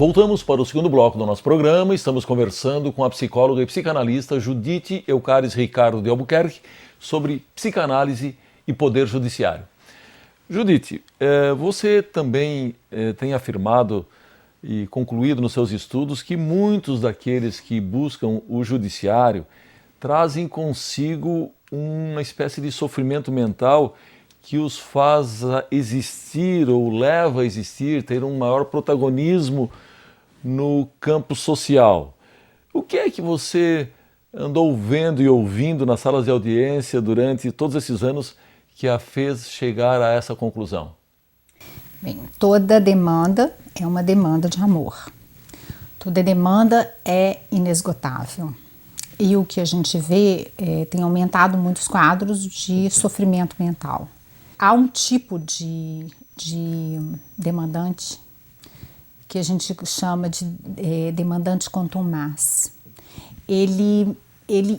Voltamos para o segundo bloco do nosso programa. Estamos conversando com a psicóloga e psicanalista Judite Eucaris Ricardo de Albuquerque sobre psicanálise e poder judiciário. Judite, você também tem afirmado e concluído nos seus estudos que muitos daqueles que buscam o judiciário trazem consigo uma espécie de sofrimento mental que os faz existir ou leva a existir, ter um maior protagonismo no campo social. O que é que você andou vendo e ouvindo nas salas de audiência durante todos esses anos que a fez chegar a essa conclusão? Bem, toda demanda é uma demanda de amor. Toda demanda é inesgotável. E o que a gente vê tem aumentado muitos quadros de sofrimento mental. Há um tipo de demandante que a gente chama de demandante contumaz. Ele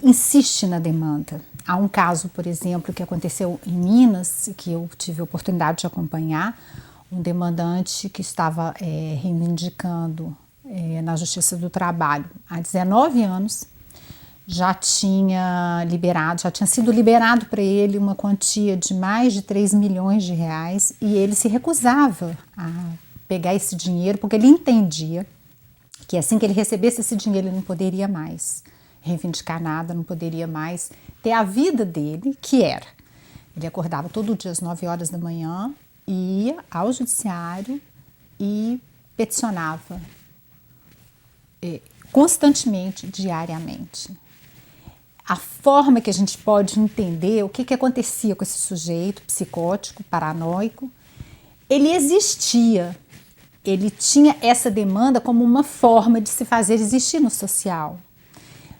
insiste na demanda. Há um caso, por exemplo, que aconteceu em Minas, que eu tive a oportunidade de acompanhar, um demandante que estava reivindicando na Justiça do Trabalho há 19 anos, já tinha sido liberado para ele uma quantia de mais de 3 milhões de reais e ele se recusava a pegar esse dinheiro porque ele entendia que assim que ele recebesse esse dinheiro ele não poderia mais reivindicar nada, não poderia mais ter a vida dele, que era. Ele acordava todo dia às 9 horas da manhã, ia ao judiciário e peticionava constantemente, diariamente. A forma que a gente pode entender o que acontecia com esse sujeito psicótico, paranoico, ele existia, ele tinha essa demanda como uma forma de se fazer existir no social.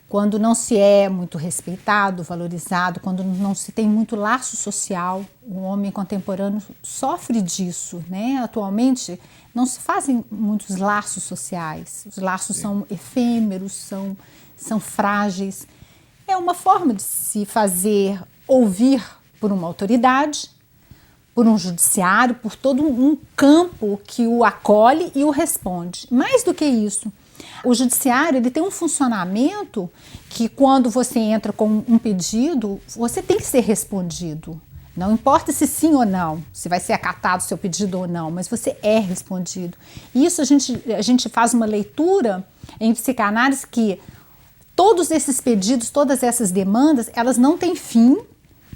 Quando não se é muito respeitado, valorizado, quando não se tem muito laço social, o homem contemporâneo sofre disso, né? Atualmente não se fazem muitos laços sociais, os laços são efêmeros, são frágeis. É uma forma de se fazer ouvir por uma autoridade, por um judiciário, por todo um campo que o acolhe e o responde. Mais do que isso, o judiciário ele tem um funcionamento que quando você entra com um pedido, você tem que ser respondido. Não importa se sim ou não, se vai ser acatado o seu pedido ou não, mas você é respondido. Isso a gente faz uma leitura em psicanálise que todos esses pedidos, todas essas demandas, elas não têm fim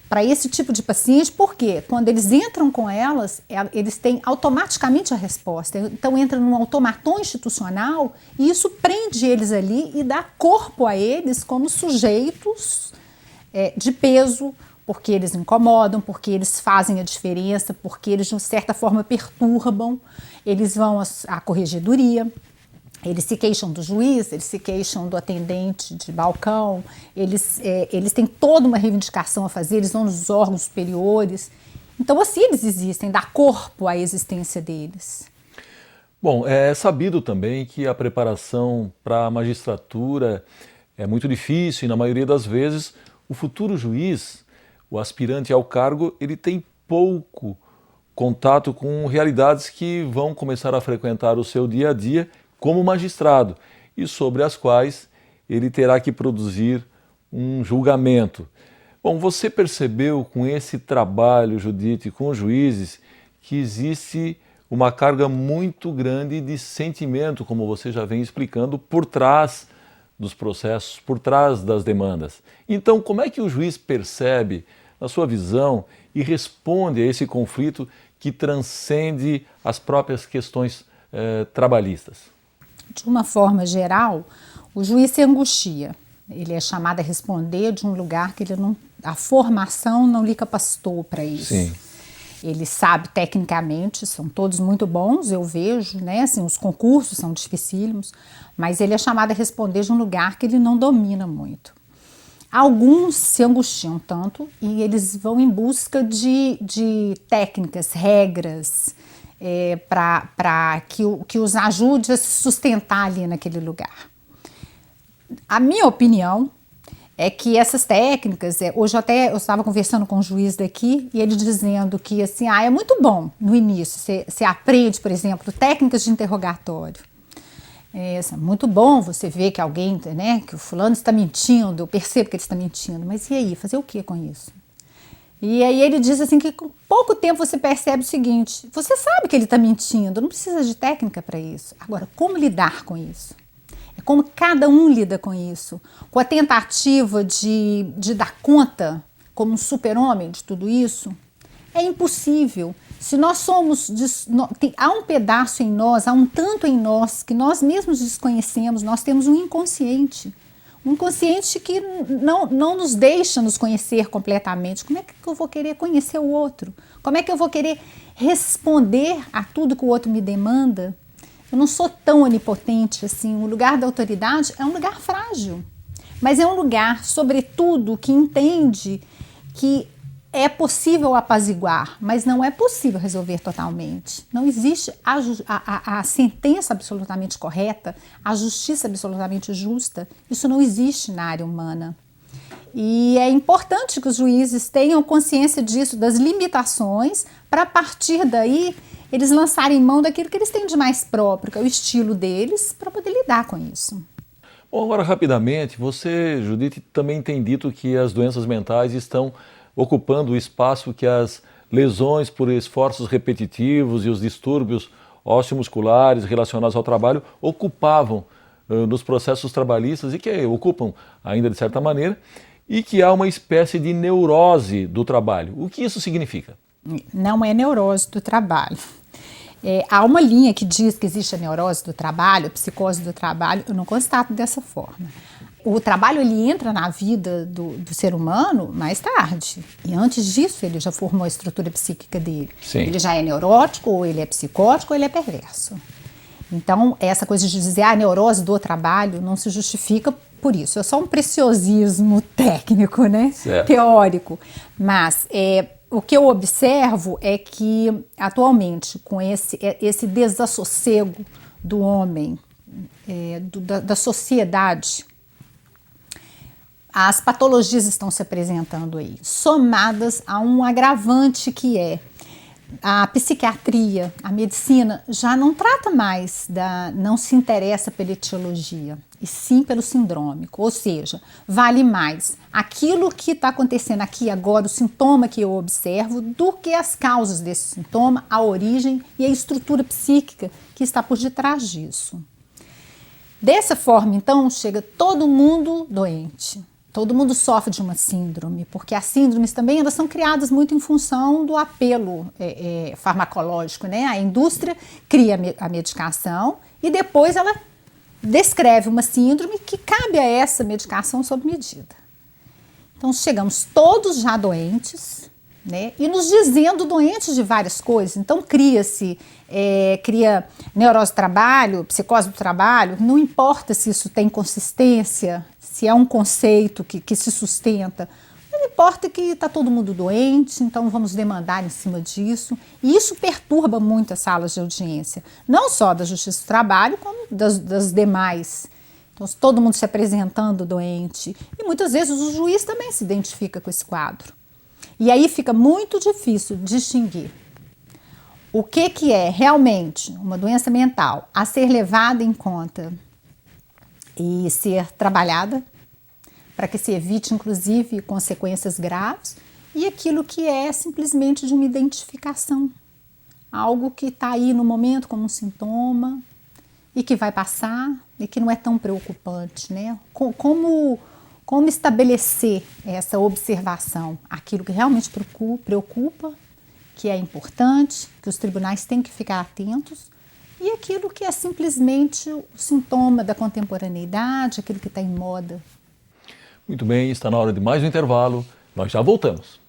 para esse tipo de paciente, porque quando eles entram com elas, eles têm automaticamente a resposta. Então entra num automaton institucional e isso prende eles ali e dá corpo a eles como sujeitos de peso, porque eles incomodam, porque eles fazem a diferença, porque eles de certa forma perturbam, eles vão à corregedoria. Eles se queixam do juiz, eles se queixam do atendente de balcão, eles têm toda uma reivindicação a fazer, eles vão nos órgãos superiores. Então, assim eles existem, dá corpo à existência deles. Bom, é sabido também que a preparação para a magistratura é muito difícil e, na maioria das vezes, o futuro juiz, o aspirante ao cargo, ele tem pouco contato com realidades que vão começar a frequentar o seu dia a dia como magistrado e sobre as quais ele terá que produzir um julgamento. Bom, você percebeu com esse trabalho, Judite, com os juízes, que existe uma carga muito grande de sentimento, como você já vem explicando, por trás dos processos, por trás das demandas. Então, como é que o juiz percebe, na sua visão, e responde a esse conflito que transcende as próprias questões trabalhistas? De uma forma geral, o juiz se angustia. Ele é chamado a responder de um lugar que a formação não lhe capacitou para isso. Sim. Ele sabe tecnicamente, são todos muito bons, eu vejo, né? Assim, os concursos são dificílimos, mas ele é chamado a responder de um lugar que ele não domina muito. Alguns se angustiam tanto e eles vão em busca de técnicas, regras, para que os ajude a se sustentar ali naquele lugar. A minha opinião é que essas técnicas, hoje até eu estava conversando com um juiz daqui e ele dizendo que assim, é muito bom no início, você aprende, por exemplo, técnicas de interrogatório, Muito bom você ver que alguém, né, que o fulano está mentindo, eu percebo que ele está mentindo, mas e aí, fazer o que com isso? E aí ele diz assim que com pouco tempo você percebe o seguinte, você sabe que ele está mentindo, não precisa de técnica para isso. Agora, como lidar com isso? É como cada um lida com isso, com a tentativa de dar conta como um super-homem de tudo isso. É impossível. Se nós somos, há um pedaço em nós, há um tanto em nós que nós mesmos desconhecemos, nós temos um inconsciente que não nos deixa nos conhecer completamente. Como é que eu vou querer conhecer o outro? Como é que eu vou querer responder a tudo que o outro me demanda? Eu não sou tão onipotente assim. O lugar da autoridade é um lugar frágil, mas é um lugar, sobretudo, que entende que é possível apaziguar, mas não é possível resolver totalmente. Não existe a sentença absolutamente correta, a justiça absolutamente justa. Isso não existe na área humana. E é importante que os juízes tenham consciência disso, das limitações, para a partir daí eles lançarem mão daquilo que eles têm de mais próprio, que é o estilo deles, para poder lidar com isso. Bom, agora rapidamente, você, Judite, também tem dito que as doenças mentais estão ocupando o espaço que as lesões por esforços repetitivos e os distúrbios osteomusculares relacionados ao trabalho ocupavam nos processos trabalhistas e que ocupam ainda de certa maneira, e que há uma espécie de neurose do trabalho. O que isso significa? Não é neurose do trabalho. Há uma linha que diz que existe a neurose do trabalho, a psicose do trabalho. Eu não constato dessa forma. O trabalho ele entra na vida do ser humano mais tarde. E antes disso ele já formou a estrutura psíquica dele. Sim. Ele já é neurótico, ou ele é psicótico, ou ele é perverso. Então, essa coisa de dizer a neurose do trabalho não se justifica por isso. É só um preciosismo técnico, né? Certo. Teórico. Mas o que eu observo é que, atualmente, com esse desassossego do homem, da sociedade, as patologias estão se apresentando aí, somadas a um agravante que é a psiquiatria, a medicina já não trata mais, não se interessa pela etiologia, e sim pelo sindrômico, ou seja, vale mais aquilo que está acontecendo aqui agora, o sintoma que eu observo, do que as causas desse sintoma, a origem e a estrutura psíquica que está por detrás disso. Dessa forma, então, chega todo mundo doente. Todo mundo sofre de uma síndrome, porque as síndromes também elas são criadas muito em função do apelo farmacológico, né? A indústria cria a medicação e depois ela descreve uma síndrome que cabe a essa medicação sob medida. Então chegamos todos já doentes, né? E nos dizendo doentes de várias coisas. Então cria neurose do trabalho, psicose do trabalho, não importa se isso tem consistência, se é um conceito que se sustenta, não importa que está todo mundo doente, então vamos demandar em cima disso. E isso perturba muito as salas de audiência, não só da Justiça do Trabalho, como das demais. Então, todo mundo se apresentando doente. E muitas vezes o juiz também se identifica com esse quadro. E aí fica muito difícil distinguir o que é realmente uma doença mental a ser levada em conta e ser trabalhada para que se evite, inclusive, consequências graves, e aquilo que é simplesmente de uma identificação, algo que está aí no momento como um sintoma e que vai passar e que não é tão preocupante, né? Como estabelecer essa observação, aquilo que realmente preocupa, que é importante, que os tribunais têm que ficar atentos, e aquilo que é simplesmente o sintoma da contemporaneidade, aquilo que está em moda. Muito bem, está na hora de mais um intervalo. Nós já voltamos.